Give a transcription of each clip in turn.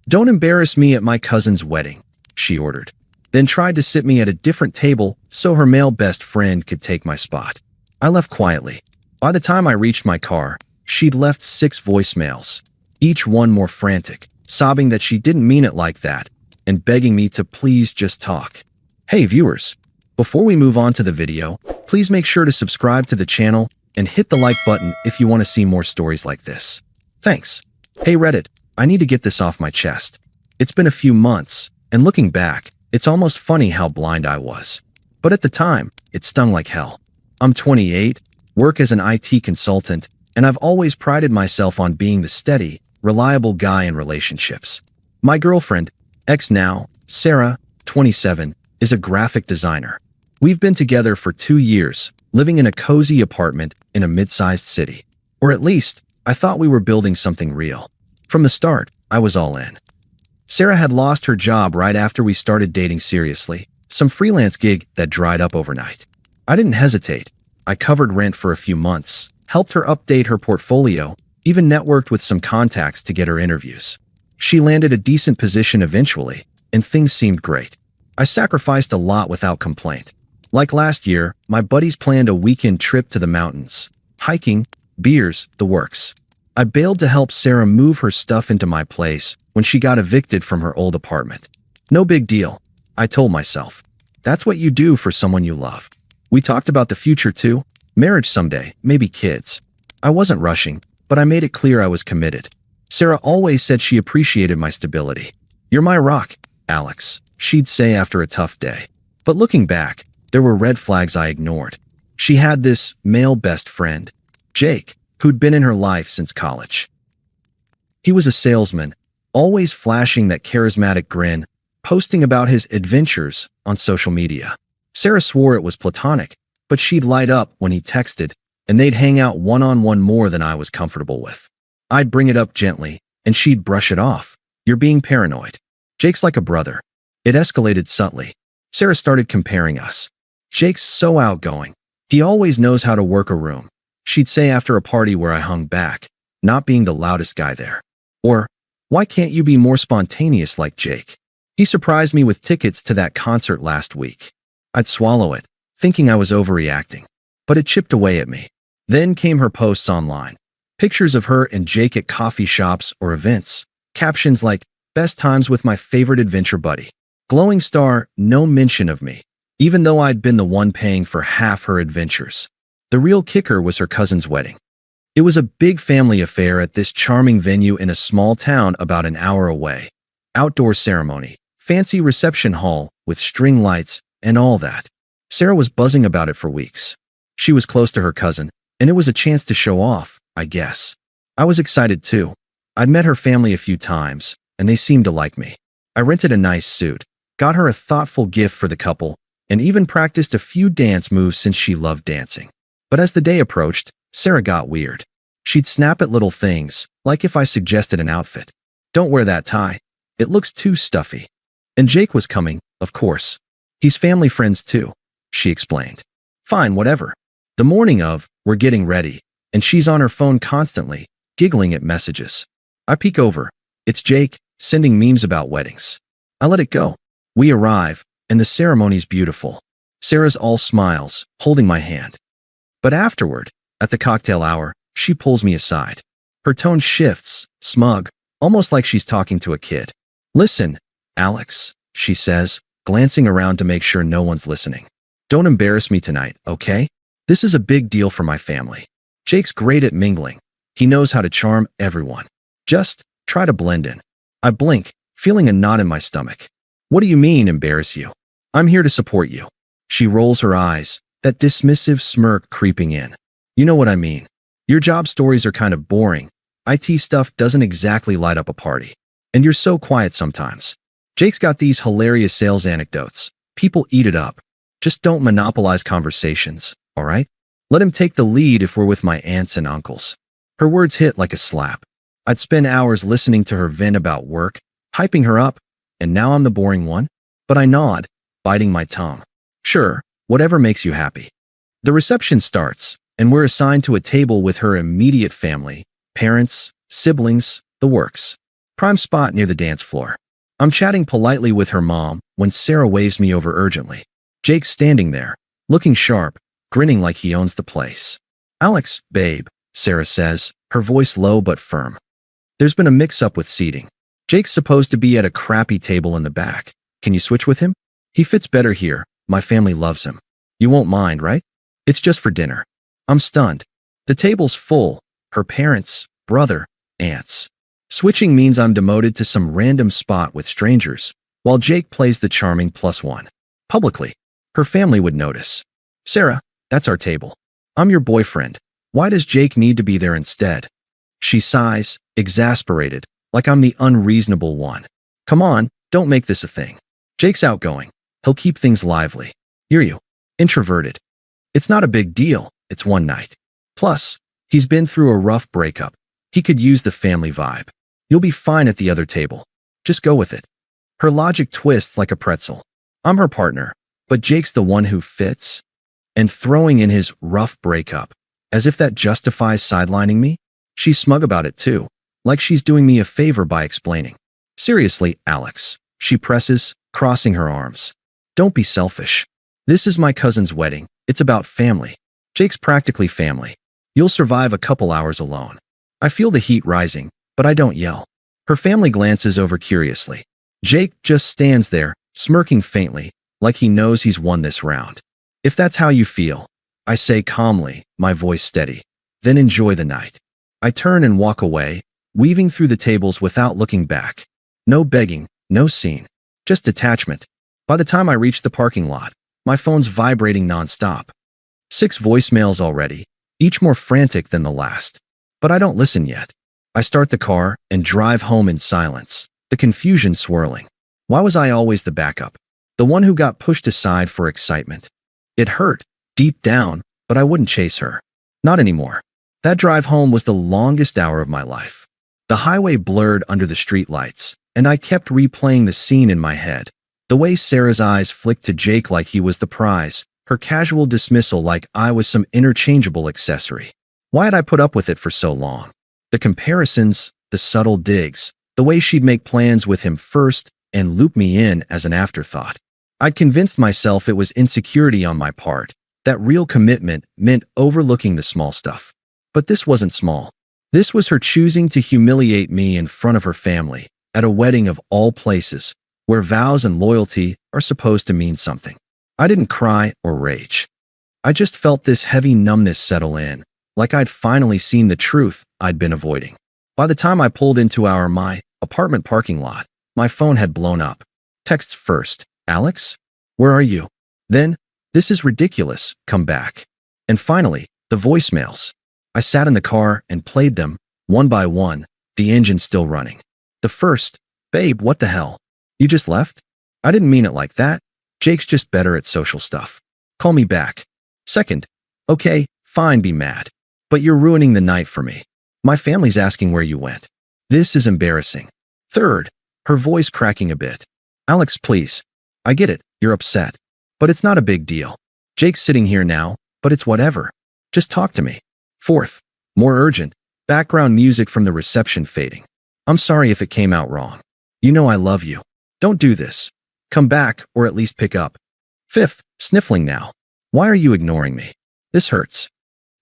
"Don't embarrass me at my cousin's wedding," she ordered, then tried to sit me at a different table so her male best friend could take my spot. I left quietly. By the time I reached my car, she'd left 6 voicemails, each one more frantic, sobbing that she didn't mean it like that, and begging me to please just talk. Hey viewers, before we move on to the video, please make sure to subscribe to the channel and hit the like button if you want to see more stories like this. Thanks. Hey Reddit, I need to get this off my chest. It's been a few months, and looking back, it's almost funny how blind I was. But at the time, it stung like hell. I'm 28, work as an IT consultant, and I've always prided myself on being the steady, reliable guy in relationships. My girlfriend, ex now, Sarah, 27, is a graphic designer. We've been together for 2 years, living in a cozy apartment in a mid-sized city. Or at least, I thought we were building something real. From the start, I was all in. Sarah had lost her job right after we started dating seriously, some freelance gig that dried up overnight. I didn't hesitate. I covered rent for a few months, helped her update her portfolio, even networked with some contacts to get her interviews. She landed a decent position eventually, and things seemed great. I sacrificed a lot without complaint. Like last year, my buddies planned a weekend trip to the mountains. Hiking, beers, the works. I bailed to help Sarah move her stuff into my place when she got evicted from her old apartment. No big deal, I told myself. That's what you do for someone you love. We talked about the future too, marriage someday, maybe kids. I wasn't rushing, but I made it clear I was committed. Sarah always said she appreciated my stability. "You're my rock, Alex," she'd say after a tough day. But looking back, there were red flags I ignored. She had this male best friend, Jake, who'd been in her life since college. He was a salesman, always flashing that charismatic grin, posting about his adventures on social media. Sarah swore it was platonic, but she'd light up when he texted, and they'd hang out one-on-one more than I was comfortable with. I'd bring it up gently, and she'd brush it off. "You're being paranoid. Jake's like a brother." It escalated subtly. Sarah started comparing us. "Jake's so outgoing. He always knows how to work a room," she'd say after a party where I hung back, not being the loudest guy there. Or, "Why can't you be more spontaneous like Jake? He surprised me with tickets to that concert last week." I'd swallow it, thinking I was overreacting. But it chipped away at me. Then came her posts online. Pictures of her and Jake at coffee shops or events. Captions like, "Best times with my favorite adventure buddy." Glowing star, no mention of me, even though I'd been the one paying for half her adventures. The real kicker was her cousin's wedding. It was a big family affair at this charming venue in a small town about an hour away. Outdoor ceremony, fancy reception hall with string lights, and all that. Sarah was buzzing about it for weeks. She was close to her cousin, and it was a chance to show off, I guess. I was excited too. I'd met her family a few times, and they seemed to like me. I rented a nice suit, got her a thoughtful gift for the couple, and even practiced a few dance moves since she loved dancing. But as the day approached, Sarah got weird. She'd snap at little things, like if I suggested an outfit. "Don't wear that tie. It looks too stuffy." And Jake was coming, of course. "He's family friends too," she explained. Fine, whatever. The morning of, we're getting ready, and she's on her phone constantly, giggling at messages. I peek over. It's Jake, sending memes about weddings. I let it go. We arrive, and the ceremony's beautiful. Sarah's all smiles, holding my hand. But afterward, at the cocktail hour, she pulls me aside. Her tone shifts, smug, almost like she's talking to a kid. "Listen, Alex," she says, glancing around to make sure no one's listening. "Don't embarrass me tonight, okay? This is a big deal for my family. Jake's great at mingling. He knows how to charm everyone. Just try to blend in." I blink, feeling a knot in my stomach. "What do you mean, embarrass you? I'm here to support you." She rolls her eyes, that dismissive smirk creeping in. "You know what I mean. Your job stories are kind of boring. IT stuff doesn't exactly light up a party. And you're so quiet sometimes. Jake's got these hilarious sales anecdotes. People eat it up. Just don't monopolize conversations, all right? Let him take the lead if we're with my aunts and uncles." Her words hit like a slap. I'd spend hours listening to her vent about work, hyping her up, and now I'm the boring one? But I nod, biting my tongue. "Sure, whatever makes you happy." The reception starts, and we're assigned to a table with her immediate family, parents, siblings, the works. Prime spot near the dance floor. I'm chatting politely with her mom when Sarah waves me over urgently. Jake's standing there, looking sharp, grinning like he owns the place. Alex, babe, Sarah says, her voice low but firm. There's been a mix-up with seating. Jake's supposed to be at a crappy table in the back. Can you switch with him? He fits better here. My family loves him. You won't mind, right? It's just for dinner. I'm stunned. The table's full. Her parents, brother, aunts. Switching means I'm demoted to some random spot with strangers, while Jake plays the charming +1. Publicly. Her family would notice. Sarah, that's our table. I'm your boyfriend. Why does Jake need to be there instead? She sighs, exasperated, like I'm the unreasonable one. Come on, don't make this a thing. Jake's outgoing. He'll keep things lively. Hear you. Introverted. It's not a big deal. It's one night. Plus, he's been through a rough breakup. He could use the family vibe. You'll be fine at the other table. Just go with it. Her logic twists like a pretzel. I'm her partner, but Jake's the one who fits. And throwing in his rough breakup, as if that justifies sidelining me? She's smug about it too, like she's doing me a favor by explaining. Seriously, Alex, she presses, crossing her arms. Don't be selfish. This is my cousin's wedding. It's about family. Jake's practically family. You'll survive a couple hours alone. I feel the heat rising, but I don't yell. Her family glances over curiously. Jake just stands there, smirking faintly, like he knows he's won this round. If that's how you feel, I say calmly, my voice steady, then enjoy the night. I turn and walk away, weaving through the tables without looking back. No begging, no scene, just detachment. By the time I reach the parking lot, my phone's vibrating nonstop. 6 voicemails already, each more frantic than the last. But I don't listen yet. I start the car and drive home in silence, the confusion swirling. Why was I always the backup? The one who got pushed aside for excitement? It hurt, deep down, but I wouldn't chase her. Not anymore. That drive home was the longest hour of my life. The highway blurred under the streetlights, and I kept replaying the scene in my head. The way Sarah's eyes flicked to Jake like he was the prize, her casual dismissal like I was some interchangeable accessory. Why had I put up with it for so long? The comparisons, the subtle digs, the way she'd make plans with him first and loop me in as an afterthought. I'd convinced myself it was insecurity on my part, that real commitment meant overlooking the small stuff. But this wasn't small. This was her choosing to humiliate me in front of her family, at a wedding of all places, where vows and loyalty are supposed to mean something. I didn't cry or rage. I just felt this heavy numbness settle in, like I'd finally seen the truth I'd been avoiding. By the time I pulled into my apartment parking lot, my phone had blown up. Texts first. Alex? Where are you? Then, this is ridiculous, come back. And finally, the voicemails. I sat in the car and played them, one by one, the engine still running. The first, babe, what the hell? You just left? I didn't mean it like that. Jake's just better at social stuff. Call me back. Second, okay, fine, be mad. But you're ruining the night for me. My family's asking where you went. This is embarrassing. Third, her voice cracking a bit. Alex, please. I get it, you're upset. But it's not a big deal. Jake's sitting here now, but it's whatever. Just talk to me. Fourth, more urgent, background music from the reception fading. I'm sorry if it came out wrong. You know I love you. Don't do this. Come back, or at least pick up. Fifth, sniffling now. Why are you ignoring me? This hurts.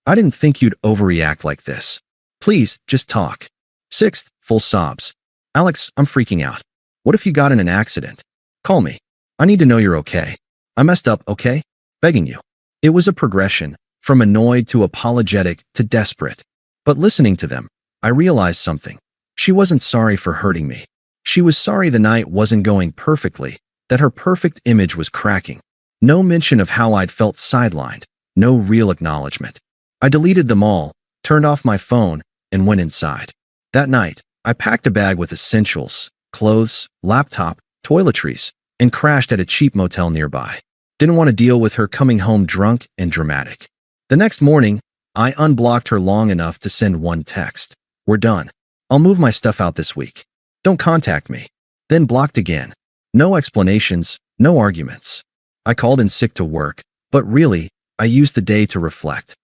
I didn't think you'd overreact like this. Please, just talk. Sixth, full sobs. Alex, I'm freaking out. What if you got in an accident? Call me. I need to know you're okay. I messed up, okay? Begging you. It was a progression, from annoyed to apologetic to desperate. But listening to them, I realized something. She wasn't sorry for hurting me. She was sorry the night wasn't going perfectly, that her perfect image was cracking. No mention of how I'd felt sidelined, no real acknowledgement. I deleted them all, turned off my phone, and went inside. That night, I packed a bag with essentials, clothes, laptop, toiletries, and crashed at a cheap motel nearby. Didn't want to deal with her coming home drunk and dramatic. The next morning, I unblocked her long enough to send one text. We're done. I'll move my stuff out this week. Don't contact me. Then blocked again. No explanations, no arguments. I called in sick to work, but really, I used the day to reflect.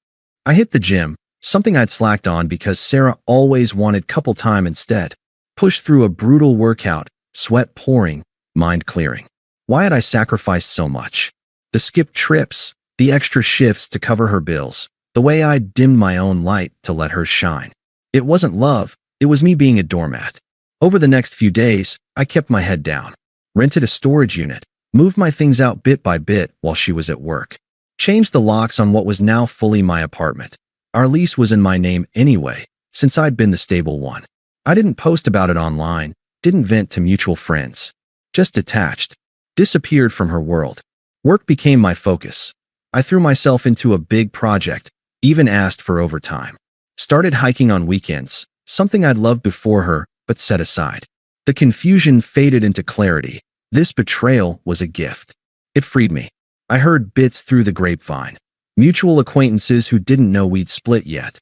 I hit the gym, something I'd slacked on because Sarah always wanted couple time instead. Pushed through a brutal workout, sweat pouring, mind clearing. Why had I sacrificed so much? The skipped trips, the extra shifts to cover her bills, the way I dimmed my own light to let hers shine. It wasn't love, it was me being a doormat. Over the next few days, I kept my head down, rented a storage unit, moved my things out bit by bit while she was at work, changed the locks on what was now fully my apartment. Our lease was in my name anyway, since I'd been the stable one. I didn't post about it online, didn't vent to mutual friends. Just detached, disappeared from her world. Work became my focus. I threw myself into a big project, even asked for overtime. Started hiking on weekends, something I'd loved before her, but set aside. The confusion faded into clarity. This betrayal was a gift. It freed me. I heard bits through the grapevine. Mutual acquaintances who didn't know we'd split yet.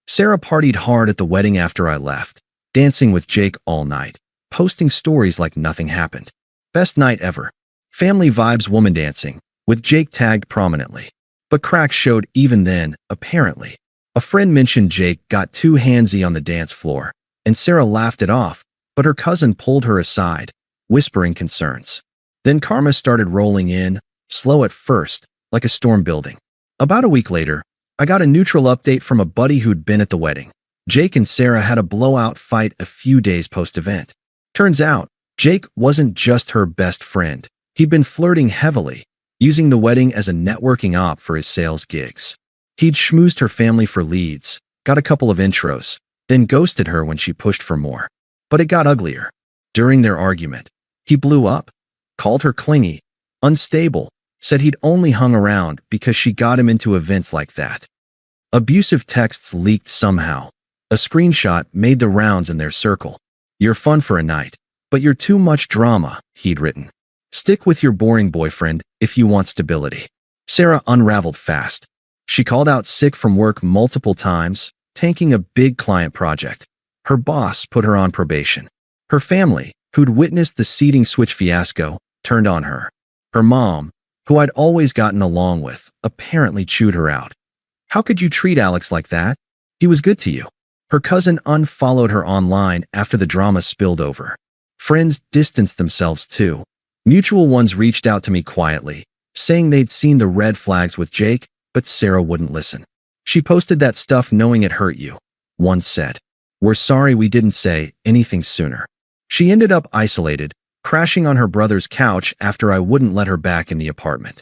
Sarah partied hard at the wedding after I left, dancing with Jake all night, posting stories like nothing happened. Best night ever. Family vibes woman dancing, with Jake tagged prominently. But cracks showed even then, apparently. A friend mentioned Jake got too handsy on the dance floor, and Sarah laughed it off, but her cousin pulled her aside, whispering concerns. Then karma started rolling in, slow at first, like a storm building. About a week later, I got a neutral update from a buddy who'd been at the wedding. Jake and Sarah had a blowout fight a few days post-event. Turns out, Jake wasn't just her best friend. He'd been flirting heavily, using the wedding as a networking op for his sales gigs. He'd schmoozed her family for leads, got a couple of intros, then ghosted her when she pushed for more. But it got uglier. During their argument, he blew up, called her clingy, unstable, said he'd only hung around because she got him into events like that. Abusive texts leaked somehow. A screenshot made the rounds in their circle. "You're fun for a night, but you're too much drama," he'd written. "Stick with your boring boyfriend if you want stability." Sarah unraveled fast. She called out sick from work multiple times, tanking a big client project. Her boss put her on probation. Her family, who'd witnessed the seating switch fiasco, turned on her. Her mom, who I'd always gotten along with, apparently chewed her out. "How could you treat Alex like that? He was good to you." Her cousin unfollowed her online after the drama spilled over. Friends distanced themselves too. Mutual ones reached out to me quietly, saying they'd seen the red flags with Jake, but Sarah wouldn't listen. "She posted that stuff knowing it hurt you," one said. "We're sorry we didn't say anything sooner." She ended up isolated, crashing on her brother's couch after I wouldn't let her back in the apartment.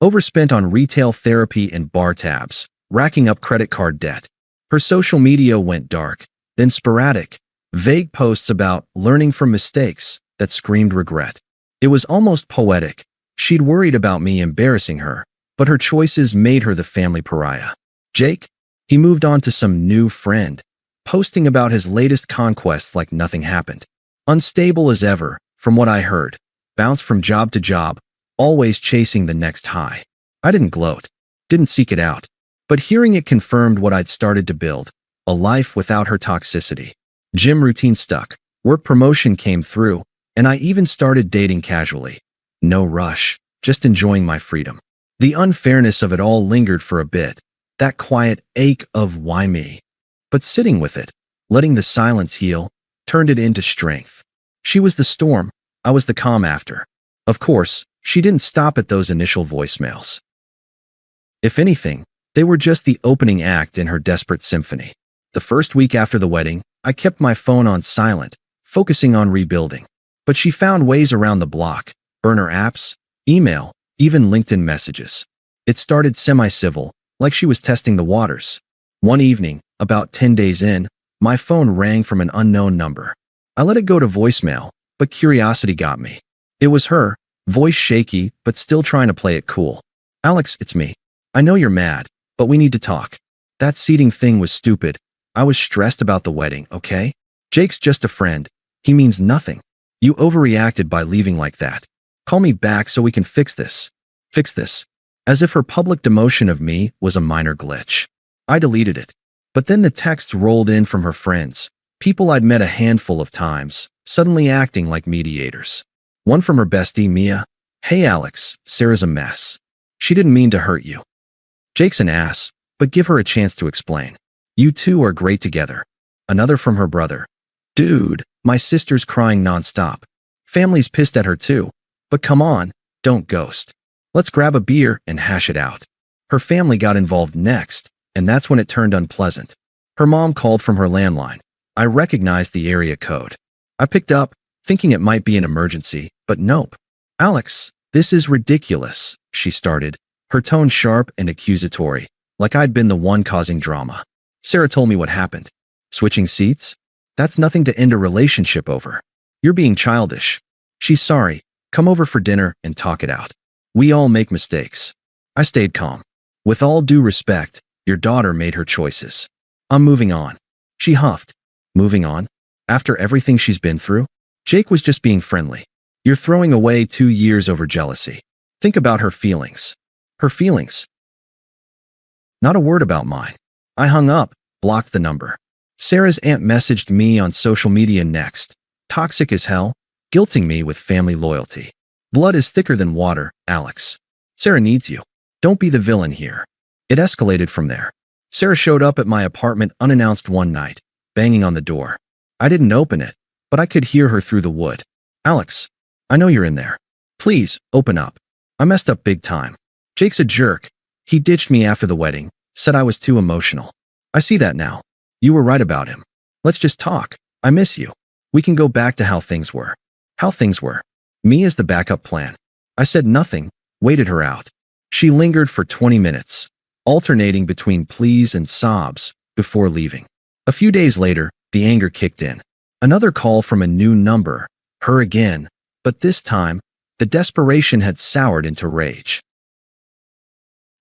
Overspent on retail therapy and bar tabs, racking up credit card debt. Her social media went dark, then sporadic, vague posts about learning from mistakes that screamed regret. It was almost poetic. She'd worried about me embarrassing her, but her choices made her the family pariah. Jake? He moved on to some new friend, posting about his latest conquests like nothing happened. Unstable as ever, from what I heard, bounced from job to job, always chasing the next high. I didn't gloat, didn't seek it out, but hearing it confirmed what I'd started to build, a life without her toxicity. Gym routine stuck, work promotion came through, and I even started dating casually. No rush, just enjoying my freedom. The unfairness of it all lingered for a bit, that quiet ache of why me? But sitting with it, letting the silence heal, turned it into strength. She was the storm, I was the calm after. Of course, she didn't stop at those initial voicemails. If anything, they were just the opening act in her desperate symphony. The first week after the wedding, I kept my phone on silent, focusing on rebuilding. But she found ways around the block, burner apps, email, even LinkedIn messages. It started semi-civil, like she was testing the waters. One evening, about 10 days in, my phone rang from an unknown number. I let it go to voicemail, but curiosity got me. It was her, voice shaky, but still trying to play it cool. "Alex, it's me. I know you're mad, but we need to talk. That seating thing was stupid. I was stressed about the wedding, okay? Jake's just a friend. He means nothing. You overreacted by leaving like that. Call me back so we can fix this." Fix this. As if her public demotion of me was a minor glitch. I deleted it. But then the texts rolled in from her friends, people I'd met a handful of times, suddenly acting like mediators. One from her bestie, Mia. "Hey Alex, Sarah's a mess. She didn't mean to hurt you. Jake's an ass, but give her a chance to explain. You two are great together." Another from her brother. Dude, my sister's crying nonstop. Family's pissed at her too. But come on, don't ghost. Let's grab a beer and hash it out. Her family got involved next, and that's when it turned unpleasant. Her mom called from her landline. I recognized the area code. I picked up, thinking it might be an emergency, but nope. Alex, this is ridiculous, she started, her tone sharp and accusatory, like I'd been the one causing drama. Sarah told me what happened. Switching seats? That's nothing to end a relationship over. You're being childish. She's sorry. Come over for dinner and talk it out. We all make mistakes. I stayed calm. With all due respect, your daughter made her choices. I'm moving on. She huffed. Moving on? After everything she's been through? Jake was just being friendly. You're throwing away 2 years over jealousy. Think about her feelings. Her feelings. Not a word about mine. I hung up, blocked the number. Sarah's aunt messaged me on social media next. Toxic as hell, guilting me with family loyalty. Blood is thicker than water, Alex. Sarah needs you. Don't be the villain here. It escalated from there. Sarah showed up at my apartment unannounced one night, banging on the door. I didn't open it, but I could hear her through the wood. Alex, I know you're in there. Please, open up. I messed up big time. Jake's a jerk. He ditched me after the wedding, said I was too emotional. I see that now. You were right about him. Let's just talk. I miss you. We can go back to how things were. How things were. Me as the backup plan. I said nothing, waited her out. She lingered for 20 minutes, alternating between pleas and sobs, before leaving. A few days later, the anger kicked in. Another call from a new number, her again, but this time, the desperation had soured into rage.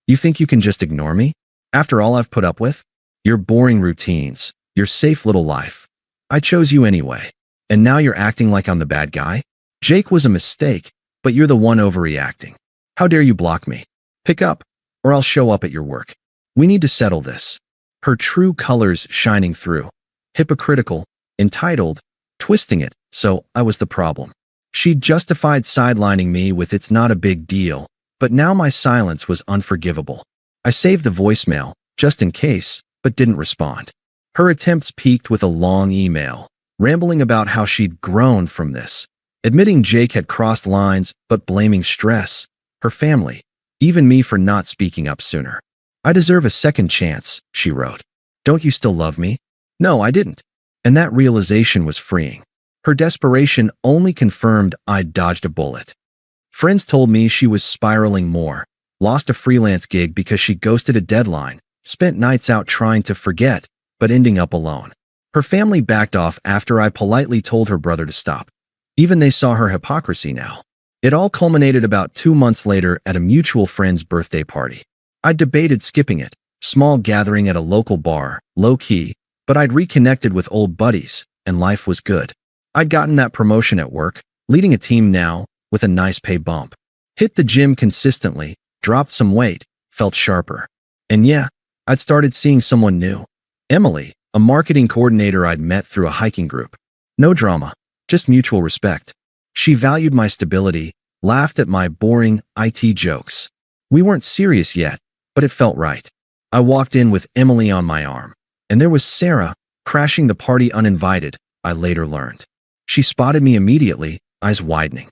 You think you can just ignore me? After all I've put up with? Your boring routines, your safe little life. I chose you anyway. And now you're acting like I'm the bad guy? Jake was a mistake, but you're the one overreacting. How dare you block me? Pick up, or I'll show up at your work. We need to settle this. Her true colors shining through. Hypocritical, entitled, twisting it, so I was the problem. She'd justified sidelining me with "it's not a big deal," but now my silence was unforgivable. I saved the voicemail, just in case, but didn't respond. Her attempts peaked with a long email, rambling about how she'd grown from this, admitting Jake had crossed lines, but blaming stress, her family, even me for not speaking up sooner. I deserve a second chance, she wrote. Don't you still love me? No, I didn't. And that realization was freeing. Her desperation only confirmed I'd dodged a bullet. Friends told me she was spiraling more, lost a freelance gig because she ghosted a deadline, spent nights out trying to forget, but ending up alone. Her family backed off after I politely told her brother to stop. Even they saw her hypocrisy now. It all culminated about 2 months later at a mutual friend's birthday party. I debated skipping it, small gathering at a local bar, low-key, but I'd reconnected with old buddies, and life was good. I'd gotten that promotion at work, leading a team now, with a nice pay bump. Hit the gym consistently, dropped some weight, felt sharper. And yeah, I'd started seeing someone new. Emily, a marketing coordinator I'd met through a hiking group. No drama, just mutual respect. She valued my stability, laughed at my boring IT jokes. We weren't serious yet, but it felt right. I walked in with Emily on my arm, and there was Sarah, crashing the party uninvited, I later learned. She spotted me immediately, eyes widening.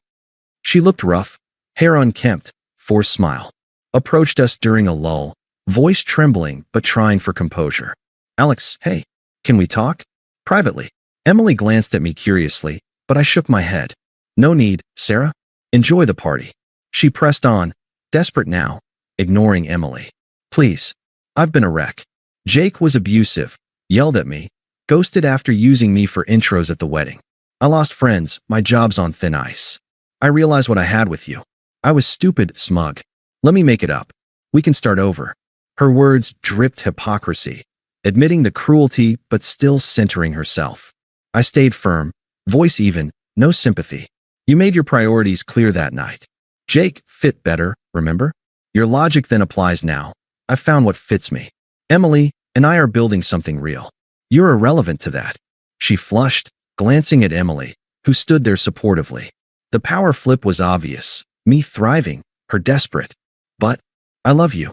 She looked rough, hair unkempt, forced smile. Approached us during a lull, voice trembling but trying for composure. Alex, hey, can we talk? Privately. Emily glanced at me curiously, but I shook my head. No need, Sarah. Enjoy the party. She pressed on, desperate now, ignoring Emily. Please. I've been a wreck. Jake was abusive, yelled at me, ghosted after using me for intros at the wedding. I lost friends, my job's on thin ice. I realized what I had with you. I was stupid, smug. Let me make it up. We can start over. Her words dripped hypocrisy, admitting the cruelty but still centering herself. I stayed firm, voice even, no sympathy. You made your priorities clear that night. Jake fit better, remember? Your logic then applies now. I found what fits me. Emily and I are building something real. You're irrelevant to that. She flushed, glancing at Emily, who stood there supportively. The power flip was obvious. Me thriving, her desperate. But I love you.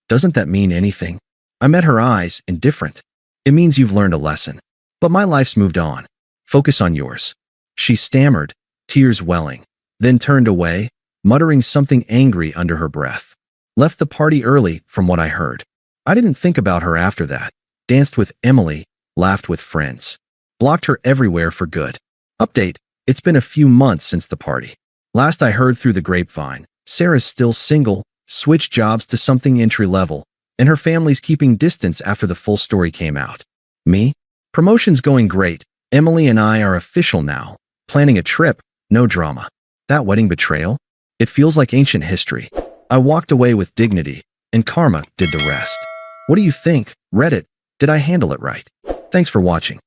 Doesn't that mean anything? I met her eyes, indifferent. It means you've learned a lesson. But my life's moved on. Focus on yours. She stammered, tears welling, then turned away, muttering something angry under her breath. Left the party early, from what I heard. I didn't think about her after that. Danced with Emily, laughed with friends. Blocked her everywhere for good. Update: it's been a few months since the party. Last I heard through the grapevine, Sarah's still single, switched jobs to something entry-level, and her family's keeping distance after the full story came out. Me? Promotion's going great. Emily and I are official now. Planning a trip, no drama. That wedding betrayal? It feels like ancient history. I walked away with dignity, and karma did the rest. What do you think, Reddit? Did I handle it right? Thanks for watching.